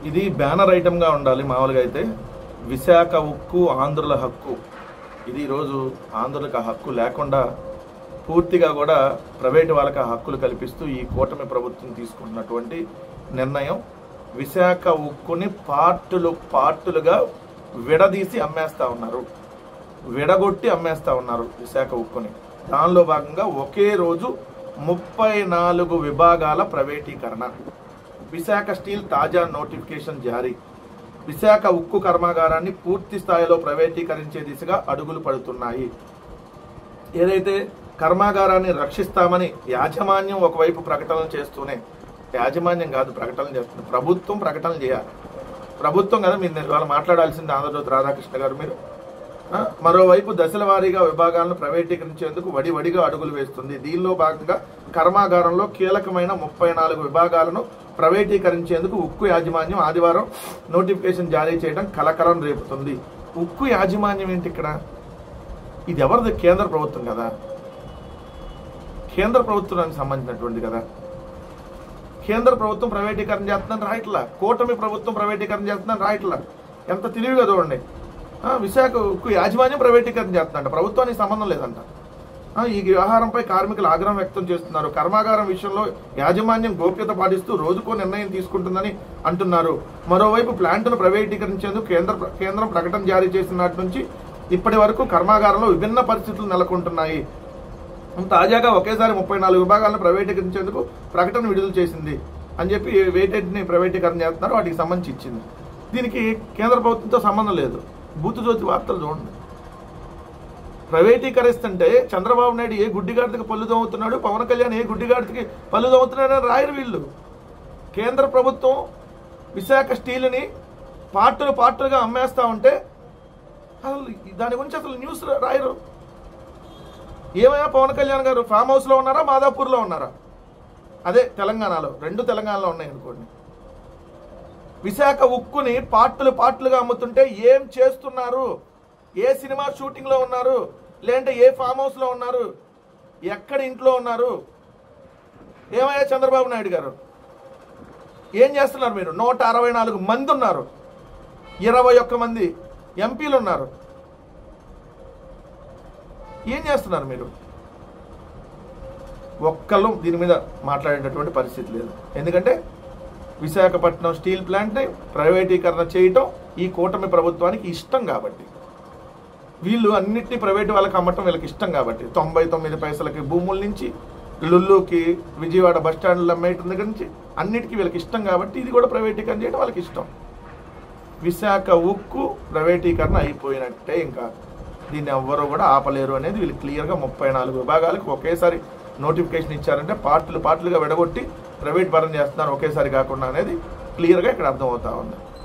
ఇది బ్యానర్ ఐటమ్గా ఉండాలి. మామూలుగా అయితే విశాఖ ఉక్కు ఆంధ్రుల హక్కు, ఇది ఈరోజు ఆంధ్రులకు ఆ హక్కు లేకుండా పూర్తిగా కూడా ప్రైవేటు వాళ్ళకి ఆ హక్కులు కల్పిస్తూ ఈ కూటమి ప్రభుత్వం తీసుకుంటున్నటువంటి నిర్ణయం. విశాఖ ఉక్కుని పార్టులుగా విడదీసి అమ్మేస్తా ఉన్నారు, విడగొట్టి అమ్మేస్తా ఉన్నారు విశాఖ ఉక్కుని. దానిలో భాగంగా ఒకే రోజు 34 విభాగాల ప్రైవేటీకరణ. విశాఖ స్టీల్ తాజా నోటిఫికేషన్ జారీ. విశాఖ ఉక్కు కర్మాగారాన్ని పూర్తి స్థాయిలో ప్రైవేటీకరించే దిశగా అడుగులు పడుతున్నాయి. ఏదైతే కర్మాగారాన్ని రక్షిస్తామని యాజమాన్యం ఒకవైపు ప్రకటనలు చేస్తూనే, యాజమాన్యం కాదు ప్రకటనలు చేస్తుంది, ప్రభుత్వం ప్రకటనలు చేయాలి. ప్రభుత్వం కదా మీరు ఇవాళ మాట్లాడాల్సింది ఆంధ్రజ్యోతి రాధాకృష్ణ గారు. మీరు మరోవైపు దశల వారీగా విభాగాలను ప్రైవేటీకరించేందుకు వడివడిగా అడుగులు వేస్తుంది. దీనిలో భాగంగా కర్మాగారంలో కీలకమైన 34 విభాగాలను ప్రైవేటీకరించేందుకు ఉక్కు యాజమాన్యం ఆదివారం నోటిఫికేషన్ జారీ చేయడం కలకలం రేపుతుంది. ఉక్కు యాజమాన్యం ఏంటి ఇక్కడ? ఇది ఎవరిది? కేంద్ర ప్రభుత్వం కదా, కేంద్ర ప్రభుత్వానికి సంబంధించినటువంటి కదా. కేంద్ర ప్రభుత్వం ప్రైవేటీకరణ చేస్తుందని రాయట్లా, కూటమి ప్రభుత్వం ప్రైవేటీకరణ చేస్తుందని రాయట్లా. ఎంత తెలివిగా చూడండి. విశాఖ ఉక్కు యాజమాన్యం ప్రైవేటీకరణ చేస్తుందంట, ప్రభుత్వానికి సంబంధం లేదంట. ఈ వ్యవహారంపై కార్మికులు ఆగ్రహం వ్యక్తం చేస్తున్నారు. కర్మాగారం విషయంలో యాజమాన్యం గోప్యత పాటిస్తూ రోజుకో నిర్ణయం తీసుకుంటుందని అంటున్నారు. మరోవైపు ప్లాంట్ను ప్రైవేటీకరించేందుకు కేంద్రం ప్రకటన జారీ చేసిన నాటి నుంచి ఇప్పటి వరకు కర్మాగారంలో విభిన్న పరిస్థితులు నెలకొంటున్నాయి. తాజాగా ఒకేసారి 34 విభాగాలను ప్రైవేటీకరించేందుకు ప్రకటన విడుదల చేసింది అని చెప్పి వెయిటెడ్ని ప్రైవేటీకరణ చేస్తున్నారు, వాటికి సంబంధించి ఇచ్చింది. దీనికి కేంద్ర ప్రభుత్వంతో సంబంధం లేదు. బూతుజోతి వార్తలు చూడండి. ప్రైవేటీకరిస్తుంటే చంద్రబాబు నాయుడు ఏ గుడ్డిగాడికి పళ్ళు దోమవుతున్నాడు, పవన్ కళ్యాణ్ ఏ గుడ్డిగాడికి పళ్ళు దోమవుతున్నాడని రాయరు వీళ్ళు. కేంద్ర ప్రభుత్వం విశాఖ స్టీల్ని పార్టులుగా అమ్మేస్తా ఉంటే అసలు దాని గురించి అసలు న్యూస్ రాయరు. ఏమైనా పవన్ కళ్యాణ్ గారు ఫామ్ హౌస్లో ఉన్నారా, మాదాపూర్లో ఉన్నారా? అదే తెలంగాణలో, 2 తెలంగాణలో ఉన్నాయి అనుకోండి. విశాఖ ఉక్కుని పార్టులుగా అమ్ముతుంటే ఏం చేస్తున్నారు? ఏ సినిమా షూటింగ్లో ఉన్నారు, లేదంటే ఏ ఫామ్ హౌస్లో ఉన్నారు, ఎక్కడ ఇంట్లో ఉన్నారు? ఏమయ్యా చంద్రబాబు నాయుడు గారు ఏం చేస్తున్నారు? మీరు 164 మంది ఉన్నారు, 21 మంది ఎంపీలు ఉన్నారు, ఏం చేస్తున్నారు మీరు? ఒక్కళ్ళు దీని మీద మాట్లాడేటటువంటి పరిస్థితి లేదు. ఎందుకంటే విశాఖపట్నం స్టీల్ ప్లాంట్ని ప్రైవేటీకరణ చేయటం ఈ కూటమి ప్రభుత్వానికి ఇష్టం కాబట్టి, వీళ్ళు అన్నిటినీ ప్రైవేటు వాళ్ళకి అమ్మటం వీళ్ళకి ఇష్టం కాబట్టి, 99 పైసలకి భూముల నుంచి లుల్లుకి విజయవాడ బస్టాండ్లో అమ్మేయటం దగ్గర నుంచి అన్నిటికీ వీళ్ళకి ఇష్టం కాబట్టి ఇది కూడా ప్రైవేటీకరణ చేయడం వాళ్ళకి ఇష్టం. విశాఖ ఉక్కు ప్రైవేటీకరణ అయిపోయినట్టే, ఇంకా దీన్ని ఎవ్వరూ కూడా ఆపలేరు అనేది వీళ్ళు క్లియర్గా 34 విభాగాలకు ఒకేసారి నోటిఫికేషన్ ఇచ్చారంటే పార్టులుగా విడగొట్టి ప్రైవేట్ పరం చేస్తున్నారు ఒకేసారి కాకుండా అనేది క్లియర్గా ఇక్కడ అర్థమవుతా ఉంది.